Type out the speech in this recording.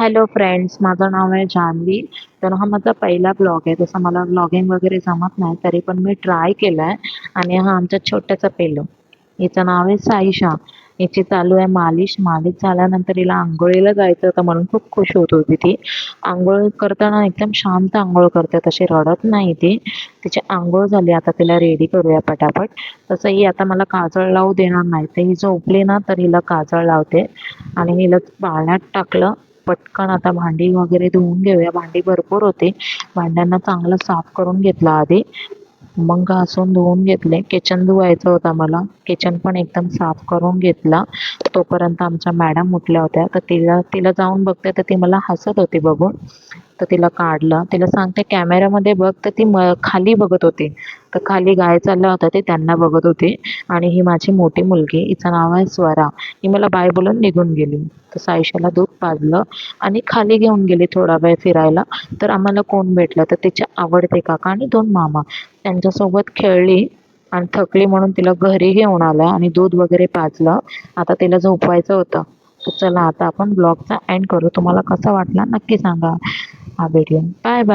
Hello friends, माझं नाव आहे जान्हवी. तर हा माझा पहिला ब्लॉग आहे. तसं मला ब्लॉगिंग वगैरे जमत नाही, तरी पण मी ट्राय केलं आहे. आणि हा आमचा छोट्याचा पेलो, हिचं नाव आहे साईशा. हिची चालू आहे मालिश. मालिश झाल्यानंतर हिला आंघोळीला जायचं होतं म्हणून खूप खुश होत होती ती. आंघोळ करताना एकदम शांत आंघोळ करते, तशी रडत नाही ती. तिची आंघोळ झाली, आता तिला रेडी करूया पटापट. तसं ही आता मला काजळ लावू देणार नाही, तर ही झोपली ना तर हिला काजळ लावते. आणि हिला पाण्यात टाकलं. पटकन आता भांडी वगैरे धुवून घेऊया. भांडी भरपूर होती. भांड्यांना चांगलं साफ करून घेतलं आधी. मग घासून धुवून घेतले. किचन धुवायचं होतं मला. किचन पण एकदम साफ करून घेतला. तोपर्यंत आमच्या मॅडम उठल्या होत्या, तर तिला तिला जाऊन बघते तर ती मला हसत होती बघून. तर तिला काढलं. तिला सांगते कॅमेऱ्यामध्ये बघ, तर ती खाली बघत होती. तर खाली गाय चालल्या होत्या, ते त्यांना बघत होती. आणि ही माझी मोठी मुलगी, हिचं नाव आहे स्वरा. ही मला बाय बोलून निघून गेली. तर सायशाला दूध पाजलं आणि खाली घेऊन गेली थोडा वेळ फिरायला. तर आम्हाला कोण भेटलं, तर तिचे आवडते काका आणि 2 मामा. त्यांच्यासोबत खेळली आणि थकली म्हणून तिला घरी घेऊन आलं आणि दूध वगैरे पाजलं. आता तिला झोपवायचं होतं. तर चला आता आपण ब्लॉगचा एंड करू. तुम्हाला कसा वाटला नक्की सांगा हा व्हिडिओ. बाय.